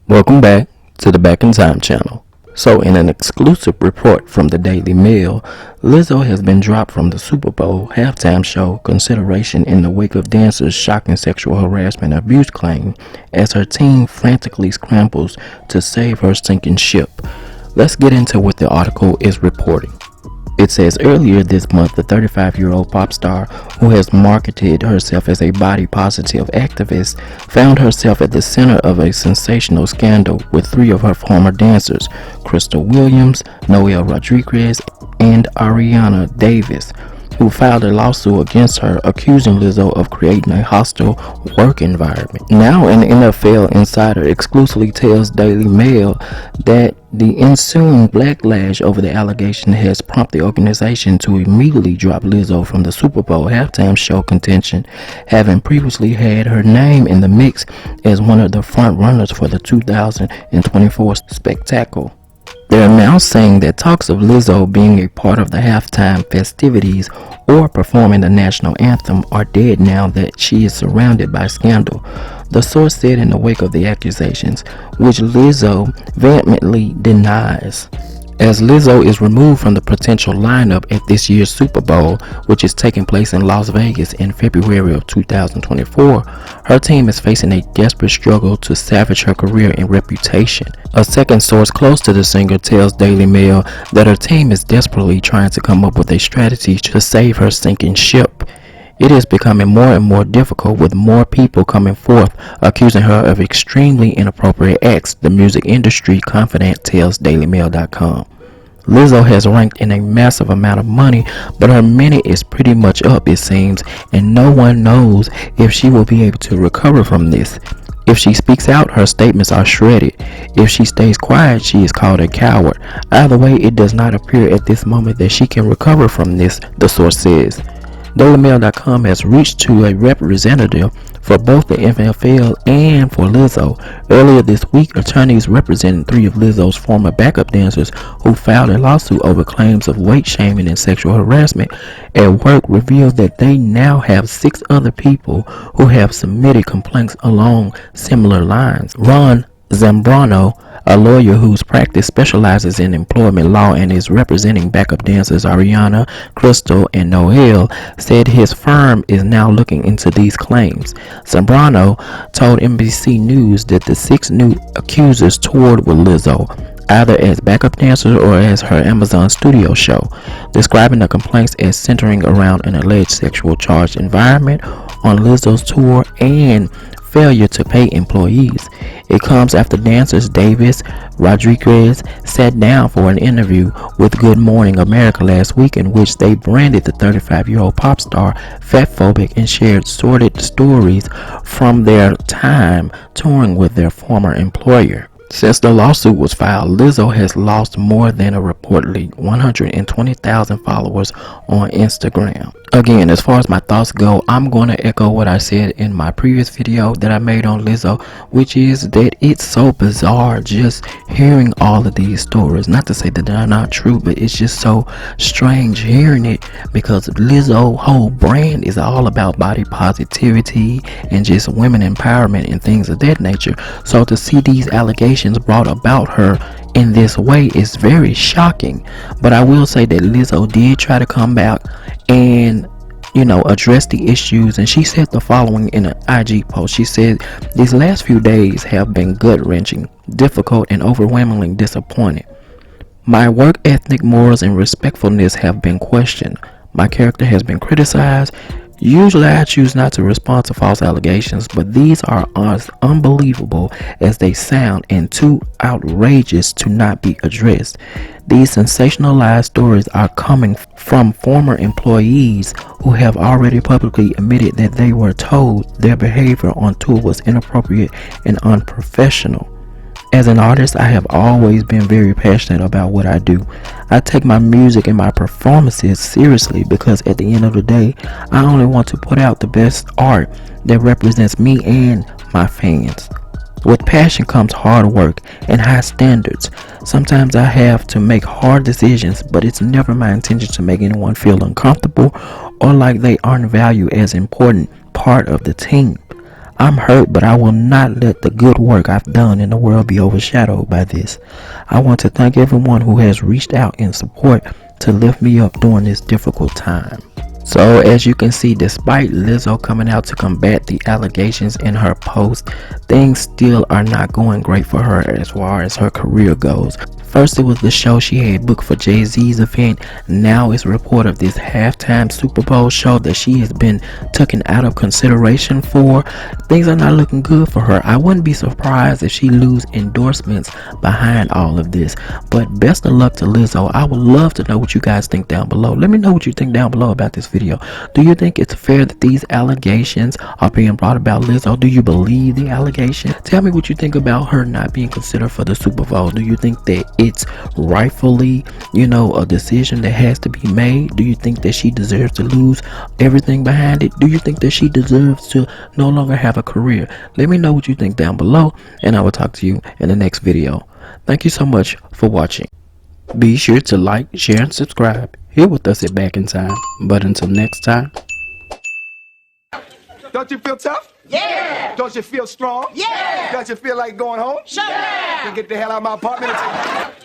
Welcome back to the Back in Time channel. So, in an exclusive report from the Daily Mail, Lizzo has been dropped from the Super Bowl halftime show consideration in the wake of dancers' shocking sexual harassment and abuse claim as her team frantically scrambles to save her sinking ship. Let's get into what the article is reporting. It says earlier this month, the 35-year-old pop star, who has marketed herself as a body positive activist, found herself at the center of a sensational scandal with three of her former dancers, Crystal Williams, Noel Rodriguez, and Ariana Davis, who filed a lawsuit against her, accusing Lizzo of creating a hostile work environment. Now, an NFL insider exclusively tells Daily Mail that the ensuing backlash over the allegation has prompted the organization to immediately drop Lizzo from the Super Bowl halftime show contention, having previously had her name in the mix as one of the front runners for the 2024 spectacle. They're now saying that talks of Lizzo being a part of the halftime festivities or performing the national anthem are dead now that she is surrounded by scandal, the source said in the wake of the accusations, which Lizzo vehemently denies. As Lizzo is removed from the potential lineup at this year's Super Bowl, which is taking place in Las Vegas in February of 2024, her team is facing a desperate struggle to salvage her career and reputation. A second source close to the singer tells Daily Mail that her team is desperately trying to come up with a strategy to save her sinking ship. It is becoming more and more difficult with more people coming forth accusing her of extremely inappropriate acts, the music industry confidant tells DailyMail.com. Lizzo has ranked in a massive amount of money, but her minute is pretty much up, it seems, and no one knows if she will be able to recover from this. If she speaks out, her statements are shredded. If she stays quiet, she is called a coward. Either way, it does not appear at this moment that she can recover from this, the source says. DailyMail.com has reached to a representative for both the NFL and for Lizzo. Earlier this week, attorneys representing three of Lizzo's former backup dancers who filed a lawsuit over claims of weight shaming and sexual harassment at work revealed that they now have 6 other people who have submitted complaints along similar lines. Ron Zambrano, a lawyer whose practice specializes in employment law and is representing backup dancers Ariana, Crystal, and Noel, said his firm is now looking into these claims. Zambrano told NBC News that the 6 new accusers toured with Lizzo, either as backup dancers or as her Amazon studio show, describing the complaints as centering around an alleged sexual charged environment on Lizzo's tour and failure to pay employees. It comes after dancers Davis, Rodriguez sat down for an interview with Good Morning America last week in which they branded the 35-year-old pop star fatphobic and shared sordid stories from their time touring with their former employer. Since the lawsuit was filed, Lizzo has lost more than a reportedly 120,000 followers on Instagram. Again, as far as my thoughts go, I'm going to echo what I said in my previous video that I made on Lizzo, which is that it's so bizarre just hearing all of these stories. Not to say that they're not true, but it's just so strange hearing it because Lizzo's whole brand is all about body positivity and just women empowerment and things of that nature. So to see these allegations brought about her in this way is very shocking. But I will say that Lizzo did try to come back and address the issues, and she said the following in an IG post. She said, "These last few days have been gut-wrenching, difficult, and overwhelmingly disappointing. My work ethic, morals, and respectfulness have been questioned. My character has been criticized. Usually I choose not to respond to false allegations, but these are as unbelievable as they sound and too outrageous to not be addressed. These sensationalized stories are coming from former employees who have already publicly admitted that they were told their behavior on tour was inappropriate and unprofessional. As an artist, I have always been very passionate about what I do. I take my music and my performances seriously because at the end of the day, I only want to put out the best art that represents me and my fans. With passion comes hard work and high standards. Sometimes I have to make hard decisions, but it's never my intention to make anyone feel uncomfortable or like they aren't valued as an important part of the team. I'm hurt, but I will not let the good work I've done in the world be overshadowed by this. I want to thank everyone who has reached out in support to lift me up during this difficult time. So as you can see, despite Lizzo coming out to combat the allegations in her post, things still are not going great for her as far as her career goes. First it was the show she had booked for Jay-Z's event. Now it's report of this halftime Super Bowl show that she has been taken out of consideration for. Things are not looking good for her. I wouldn't be surprised if she lose endorsements behind all of this. But best of luck to Lizzo. I would love to know what you guys think down below. Let me know what you think down below about this video. Do you think it's fair that these allegations are being brought about Lizzo? Do you believe the allegation? Tell me what you think about her not being considered for the Super Bowl. Do you think that it's rightfully, a decision that has to be made? Do you think that she deserves to lose everything behind it? Do you think that she deserves to no longer have a career? Let me know what you think down below, and I will talk to you in the next video. Thank you so much for watching. Be sure to like, share, and subscribe here with us at Back in Time. But until next time. Don't you feel tough? Yeah! Don't you feel strong? Yeah! Don't you feel like going home? Sure! Yeah! Then get the hell out of my apartment and